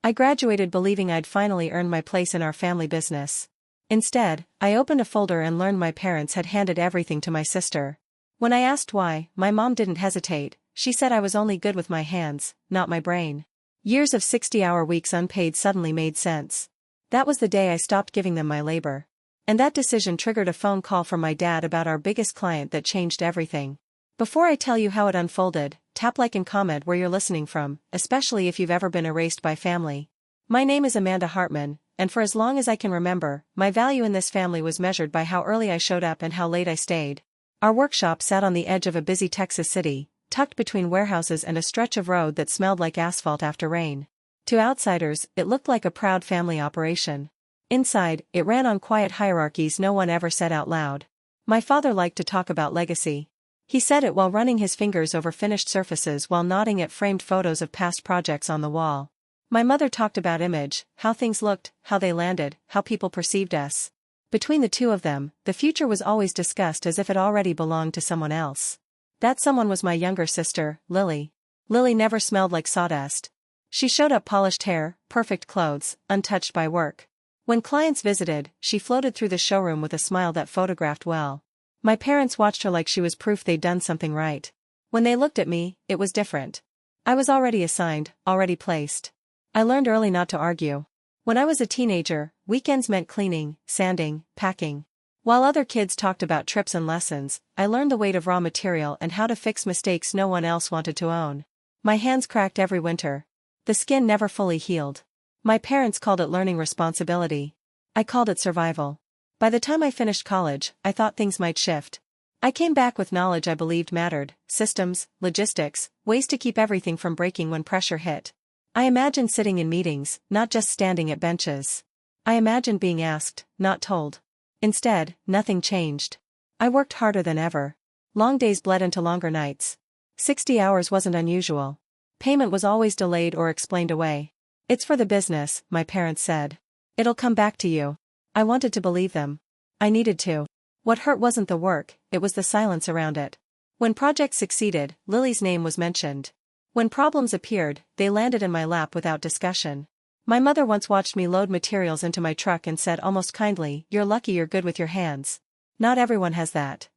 I graduated believing I'd finally earned my place in our family business. Instead, I opened a folder and learned my parents had handed everything to my sister. When I asked why, my mom didn't hesitate. She said I was only good with my hands, not my brain. Years of 60-hour weeks unpaid suddenly made sense. That was the day I stopped giving them my labor. And that decision triggered a phone call from my dad about our biggest client that changed everything. Before I tell you how it unfolded, tap like and comment where you're listening from, especially if you've ever been erased by family. My name is Amanda Hartman, and for as long as I can remember, my value in this family was measured by how early I showed up and how late I stayed. Our workshop sat on the edge of a busy Texas city, tucked between warehouses and a stretch of road that smelled like asphalt after rain. To outsiders, it looked like a proud family operation. Inside, it ran on quiet hierarchies no one ever said out loud. My father liked to talk about legacy. He said it while running his fingers over finished surfaces while nodding at framed photos of past projects on the wall. My mother talked about image, how things looked, how they landed, how people perceived us. Between the two of them, the future was always discussed as if it already belonged to someone else. That someone was my younger sister, Lily. Lily never smelled like sawdust. She showed up polished hair, perfect clothes, untouched by work. When clients visited, she floated through the showroom with a smile that photographed well. My parents watched her like she was proof they'd done something right. When they looked at me, it was different. I was already assigned, already placed. I learned early not to argue. When I was a teenager, weekends meant cleaning, sanding, packing. While other kids talked about trips and lessons, I learned the weight of raw material and how to fix mistakes no one else wanted to own. My hands cracked every winter. The skin never fully healed. My parents called it learning responsibility. I called it survival. By the time I finished college, I thought things might shift. I came back with knowledge I believed mattered: systems, logistics, ways to keep everything from breaking when pressure hit. I imagined sitting in meetings, not just standing at benches. I imagined being asked, not told. Instead, nothing changed. I worked harder than ever. Long days bled into longer nights. 60 hours wasn't unusual. Payment was always delayed or explained away. "It's for the business," my parents said. "It'll come back to you." I wanted to believe them. I needed to. What hurt wasn't the work, it was the silence around it. When projects succeeded, Lily's name was mentioned. When problems appeared, they landed in my lap without discussion. My mother once watched me load materials into my truck and said almost kindly, "You're lucky you're good with your hands. Not everyone has that."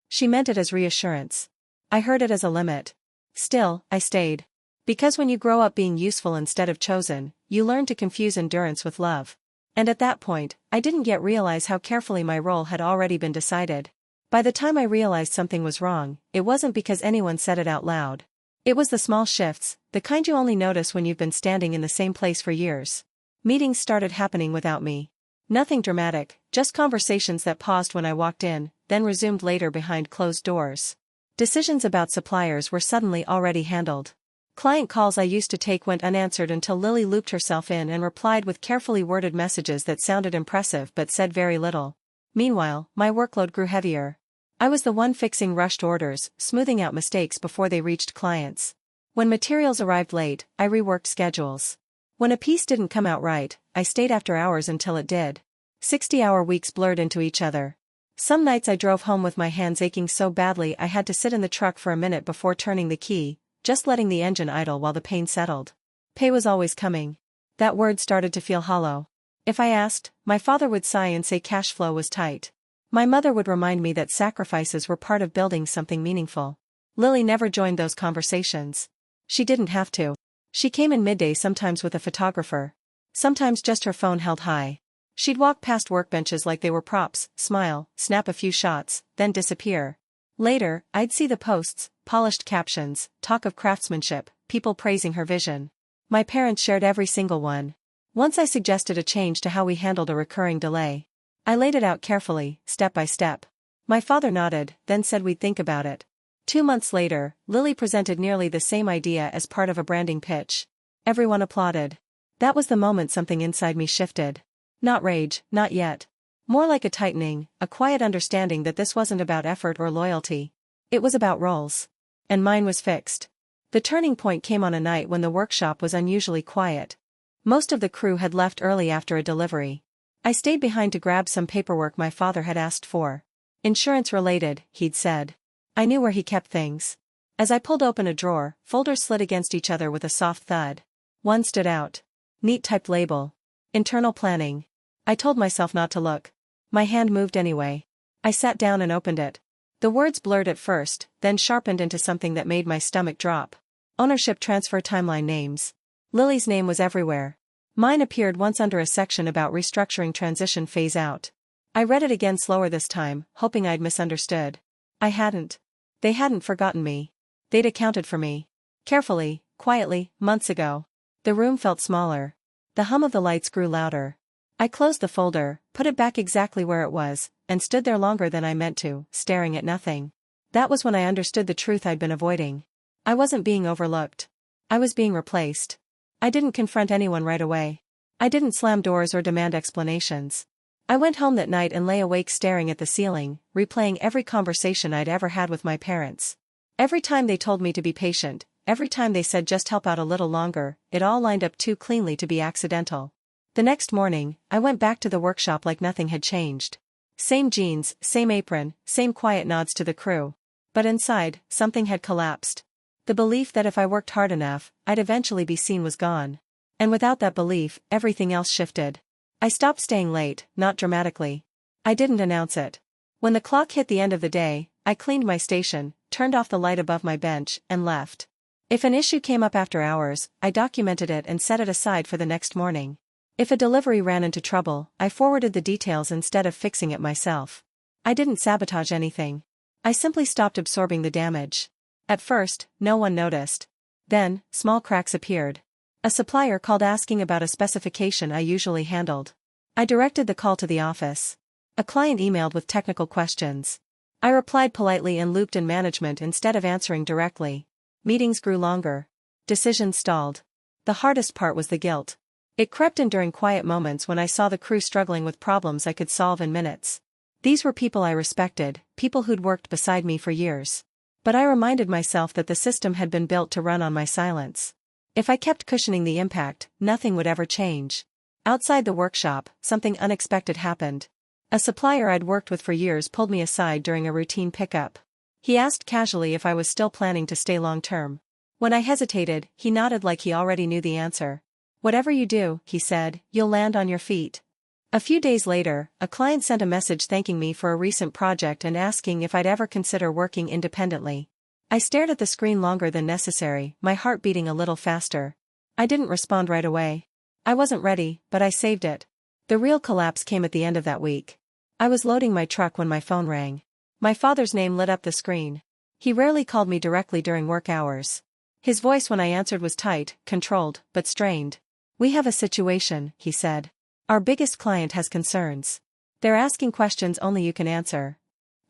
She meant it as reassurance. I heard it as a limit. Still, I stayed. Because when you grow up being useful instead of chosen, you learn to confuse endurance with love. And at that point, I didn't yet realize how carefully my role had already been decided. By the time I realized something was wrong, it wasn't because anyone said it out loud. It was the small shifts, the kind you only notice when you've been standing in the same place for years. Meetings started happening without me. Nothing dramatic, just conversations that paused when I walked in, then resumed later behind closed doors. Decisions about suppliers were suddenly already handled. Client calls I used to take went unanswered until Lily looped herself in and replied with carefully worded messages that sounded impressive but said very little. Meanwhile, my workload grew heavier. I was the one fixing rushed orders, smoothing out mistakes before they reached clients. When materials arrived late, I reworked schedules. When a piece didn't come out right, I stayed after hours until it did. 60-hour weeks blurred into each other. Some nights I drove home with my hands aching so badly I had to sit in the truck for a minute before turning the key, just letting the engine idle while the pain settled. Pay was always coming. That word started to feel hollow. If I asked, my father would sigh and say cash flow was tight. My mother would remind me that sacrifices were part of building something meaningful. Lily never joined those conversations. She didn't have to. She came in midday sometimes with a photographer. Sometimes just her phone held high. She'd walk past workbenches like they were props, smile, snap a few shots, then disappear. Later, I'd see the posts, polished captions, talk of craftsmanship, people praising her vision. My parents shared every single one. Once I suggested a change to how we handled a recurring delay. I laid it out carefully, step by step. My father nodded, then said we'd think about it. 2 months later, Lily presented nearly the same idea as part of a branding pitch. Everyone applauded. That was the moment something inside me shifted. Not rage, not yet. More like a tightening, a quiet understanding that this wasn't about effort or loyalty. It was about roles. And mine was fixed. The turning point came on a night when the workshop was unusually quiet. Most of the crew had left early after a delivery. I stayed behind to grab some paperwork my father had asked for. Insurance related, he'd said. I knew where he kept things. As I pulled open a drawer, folders slid against each other with a soft thud. One stood out. Neat typed label. Internal planning. I told myself not to look. My hand moved anyway. I sat down and opened it. The words blurred at first, then sharpened into something that made my stomach drop. Ownership transfer timeline names. Lily's name was everywhere. Mine appeared once under a section about restructuring transition phase out. I read it again slower this time, hoping I'd misunderstood. I hadn't. They hadn't forgotten me. They'd accounted for me. Carefully, quietly, months ago. The room felt smaller. The hum of the lights grew louder. I closed the folder, put it back exactly where it was, and stood there longer than I meant to, staring at nothing. That was when I understood the truth I'd been avoiding. I wasn't being overlooked. I was being replaced. I didn't confront anyone right away. I didn't slam doors or demand explanations. I went home that night and lay awake staring at the ceiling, replaying every conversation I'd ever had with my parents. Every time they told me to be patient, every time they said just help out a little longer, it all lined up too cleanly to be accidental. The next morning, I went back to the workshop like nothing had changed. Same jeans, same apron, same quiet nods to the crew. But inside, something had collapsed. The belief that if I worked hard enough, I'd eventually be seen was gone. And without that belief, everything else shifted. I stopped staying late, not dramatically. I didn't announce it. When the clock hit the end of the day, I cleaned my station, turned off the light above my bench, and left. If an issue came up after hours, I documented it and set it aside for the next morning. If a delivery ran into trouble, I forwarded the details instead of fixing it myself. I didn't sabotage anything. I simply stopped absorbing the damage. At first, no one noticed. Then, small cracks appeared. A supplier called asking about a specification I usually handled. I directed the call to the office. A client emailed with technical questions. I replied politely and looped in management instead of answering directly. Meetings grew longer. Decisions stalled. The hardest part was the guilt. It crept in during quiet moments when I saw the crew struggling with problems I could solve in minutes. These were people I respected, people who'd worked beside me for years. But I reminded myself that the system had been built to run on my silence. If I kept cushioning the impact, nothing would ever change. Outside the workshop, something unexpected happened. A supplier I'd worked with for years pulled me aside during a routine pickup. He asked casually if I was still planning to stay long-term. When I hesitated, he nodded like he already knew the answer. "Whatever you do," he said, "you'll land on your feet." A few days later, a client sent a message thanking me for a recent project and asking if I'd ever consider working independently. I stared at the screen longer than necessary, my heart beating a little faster. I didn't respond right away. I wasn't ready, but I saved it. The real collapse came at the end of that week. I was loading my truck when my phone rang. My father's name lit up the screen. He rarely called me directly during work hours. His voice when I answered was tight, controlled, but strained. "We have a situation," he said. "Our biggest client has concerns. They're asking questions only you can answer."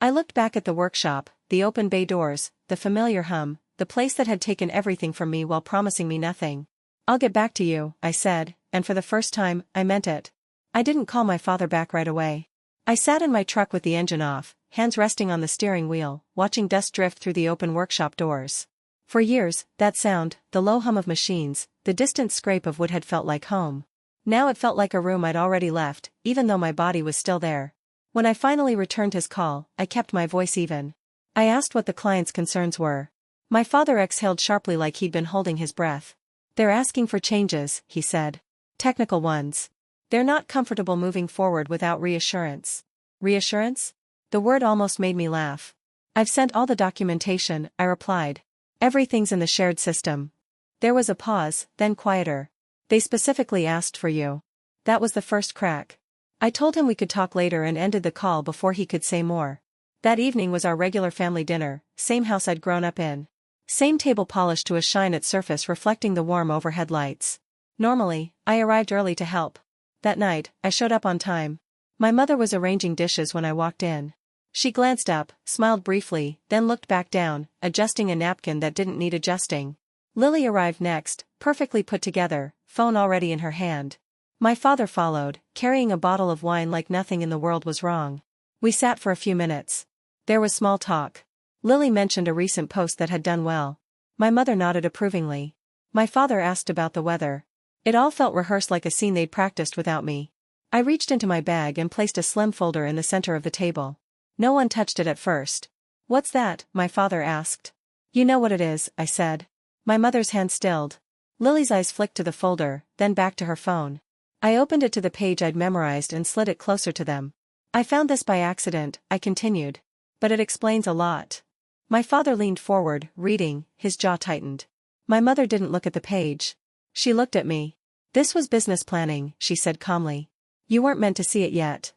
I looked back at the workshop, the open bay doors, the familiar hum, the place that had taken everything from me while promising me nothing. "I'll get back to you," I said, and for the first time, I meant it. I didn't call my father back right away. I sat in my truck with the engine off, hands resting on the steering wheel, watching dust drift through the open workshop doors. For years, that sound, the low hum of machines, the distant scrape of wood had felt like home. Now it felt like a room I'd already left, even though my body was still there. When I finally returned his call, I kept my voice even. I asked what the client's concerns were. My father exhaled sharply like he'd been holding his breath. "They're asking for changes," he said. "Technical ones. They're not comfortable moving forward without reassurance." Reassurance? The word almost made me laugh. "I've sent all the documentation," I replied. "Everything's in the shared system." There was a pause, then quieter. "They specifically asked for you." That was the first crack. I told him we could talk later and ended the call before he could say more. That evening was our regular family dinner, same house I'd grown up in. Same table polished to a shine at surface reflecting the warm overhead lights. Normally, I arrived early to help. That night, I showed up on time. My mother was arranging dishes when I walked in. She glanced up, smiled briefly, then looked back down, adjusting a napkin that didn't need adjusting. Lily arrived next, perfectly put together, phone already in her hand. My father followed, carrying a bottle of wine like nothing in the world was wrong. We sat for a few minutes. There was small talk. Lily mentioned a recent post that had done well. My mother nodded approvingly. My father asked about the weather. It all felt rehearsed like a scene they'd practiced without me. I reached into my bag and placed a slim folder in the center of the table. No one touched it at first. "What's that?" my father asked. "You know what it is," I said. My mother's hand stilled. Lily's eyes flicked to the folder, then back to her phone. I opened it to the page I'd memorized and slid it closer to them. I found this by accident, I continued. But it explains a lot. My father leaned forward, reading, his jaw tightened. My mother didn't look at the page. She looked at me. This was business planning, she said calmly. You weren't meant to see it yet.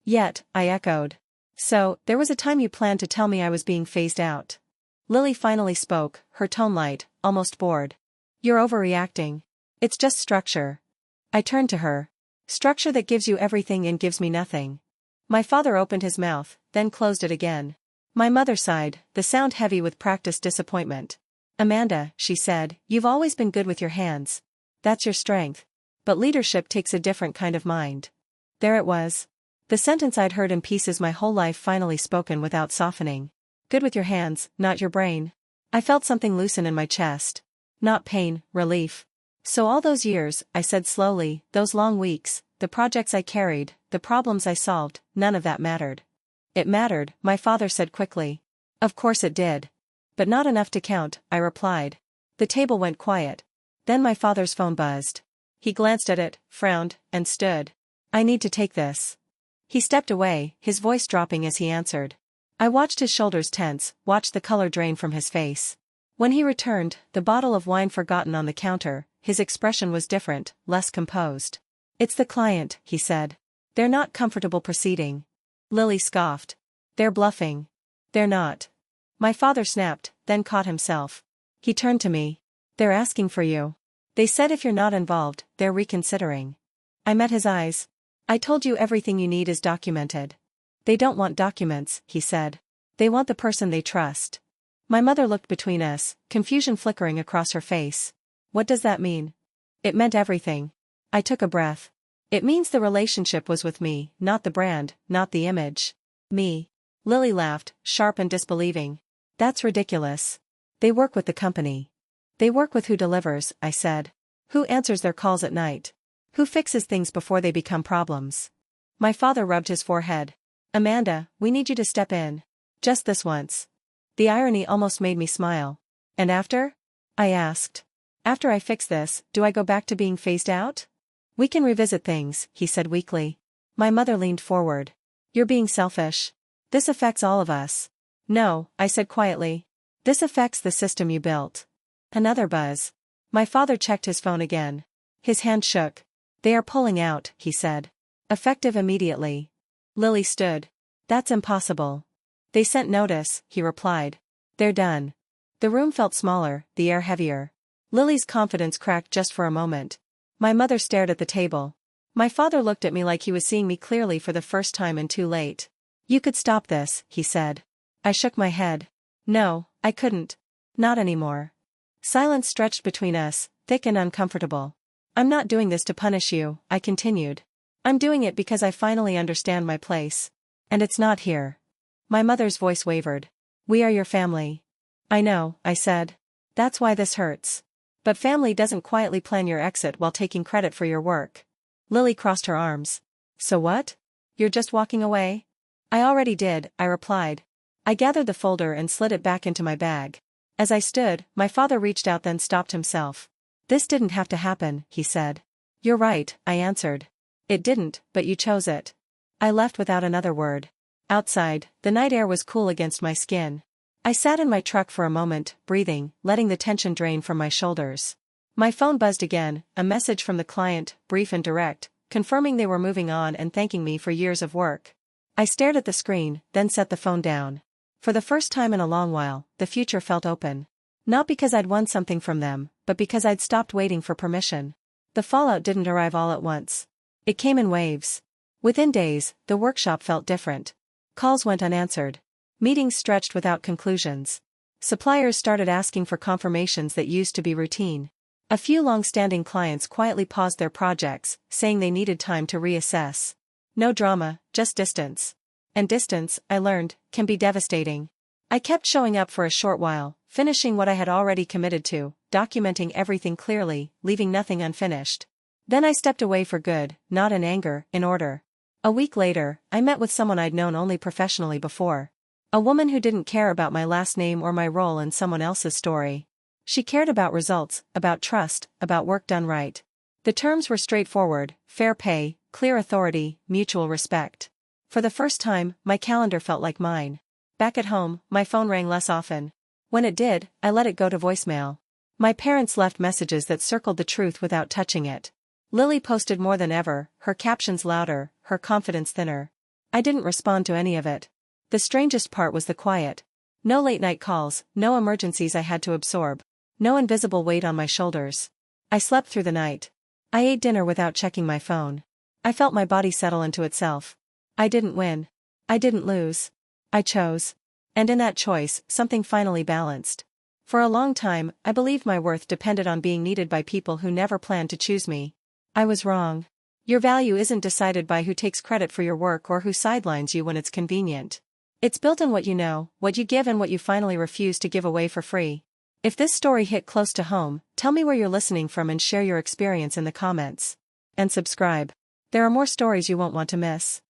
Yet, I echoed. So, there was a time you planned to tell me I was being phased out. Lily finally spoke, her tone light, almost bored. You're overreacting. It's just structure. I turned to her. Structure that gives you everything and gives me nothing. My father opened his mouth, then closed it again. My mother sighed, the sound heavy with practiced disappointment. Amanda, she said, you've always been good with your hands. That's your strength. But leadership takes a different kind of mind. There it was. The sentence I'd heard in pieces my whole life finally spoken without softening. Good with your hands, not your brain. I felt something loosen in my chest. Not pain, relief. So all those years, I said slowly, those long weeks, the projects I carried, the problems I solved, none of that mattered. It mattered, my father said quickly. Of course it did. But not enough to count, I replied. The table went quiet. Then my father's phone buzzed. He glanced at it, frowned, and stood. I need to take this. He stepped away, his voice dropping as he answered. I watched his shoulders tense, watched the color drain from his face. When he returned, the bottle of wine forgotten on the counter, his expression was different, less composed. It's the client, he said. They're not comfortable proceeding. Lily scoffed. They're bluffing. They're not. My father snapped, then caught himself. He turned to me. They're asking for you. They said if you're not involved, they're reconsidering. I met his eyes. I told you everything you need is documented. They don't want documents, he said. They want the person they trust. My mother looked between us, confusion flickering across her face. What does that mean? It meant everything. I took a breath. It means the relationship was with me, not the brand, not the image. Me. Lily laughed, sharp and disbelieving. That's ridiculous. They work with the company. They work with who delivers, I said. Who answers their calls at night? Who fixes things before they become problems? My father rubbed his forehead. Amanda, we need you to step in. Just this once. The irony almost made me smile. And after? I asked. After I fix this, do I go back to being phased out? We can revisit things, he said weakly. My mother leaned forward. You're being selfish. This affects all of us. No, I said quietly. This affects the system you built. Another buzz. My father checked his phone again. His hand shook. They are pulling out, he said. Effective immediately. Lily stood. That's impossible. They sent notice, he replied. They're done. The room felt smaller, the air heavier. Lily's confidence cracked just for a moment. My mother stared at the table. My father looked at me like he was seeing me clearly for the first time and too late. You could stop this, he said. I shook my head. No, I couldn't. Not anymore. Silence stretched between us, thick and uncomfortable. I'm not doing this to punish you, I continued. I'm doing it because I finally understand my place. And it's not here. My mother's voice wavered. We are your family. I know, I said. That's why this hurts. But family doesn't quietly plan your exit while taking credit for your work. Lily crossed her arms. So what? You're just walking away? I already did, I replied. I gathered the folder and slid it back into my bag. As I stood, my father reached out then stopped himself. This didn't have to happen, he said. You're right, I answered. It didn't, but you chose it. I left without another word. Outside, the night air was cool against my skin. I sat in my truck for a moment, breathing, letting the tension drain from my shoulders. My phone buzzed again, a message from the client, brief and direct, confirming they were moving on and thanking me for years of work. I stared at the screen, then set the phone down. For the first time in a long while, the future felt open. Not because I'd won something from them, but because I'd stopped waiting for permission. The fallout didn't arrive all at once. It came in waves. Within days, the workshop felt different. Calls went unanswered. Meetings stretched without conclusions. Suppliers started asking for confirmations that used to be routine. A few long-standing clients quietly paused their projects, saying they needed time to reassess. No drama, just distance. And distance, I learned, can be devastating. I kept showing up for a short while, finishing what I had already committed to, documenting everything clearly, leaving nothing unfinished. Then I stepped away for good, not in anger, in order. A week later, I met with someone I'd known only professionally before. A woman who didn't care about my last name or my role in someone else's story. She cared about results, about trust, about work done right. The terms were straightforward: fair pay, clear authority, mutual respect. For the first time, my calendar felt like mine. Back at home, my phone rang less often. When it did, I let it go to voicemail. My parents left messages that circled the truth without touching it. Lily posted more than ever, her captions louder, her confidence thinner. I didn't respond to any of it. The strangest part was the quiet. No late-night calls, no emergencies I had to absorb. No invisible weight on my shoulders. I slept through the night. I ate dinner without checking my phone. I felt my body settle into itself. I didn't win. I didn't lose. I chose. And in that choice, something finally balanced. For a long time, I believed my worth depended on being needed by people who never planned to choose me. I was wrong. Your value isn't decided by who takes credit for your work or who sidelines you when it's convenient. It's built in what you know, what you give, and what you finally refuse to give away for free. If this story hit close to home, tell me where you're listening from and share your experience in the comments. And subscribe. There are more stories you won't want to miss.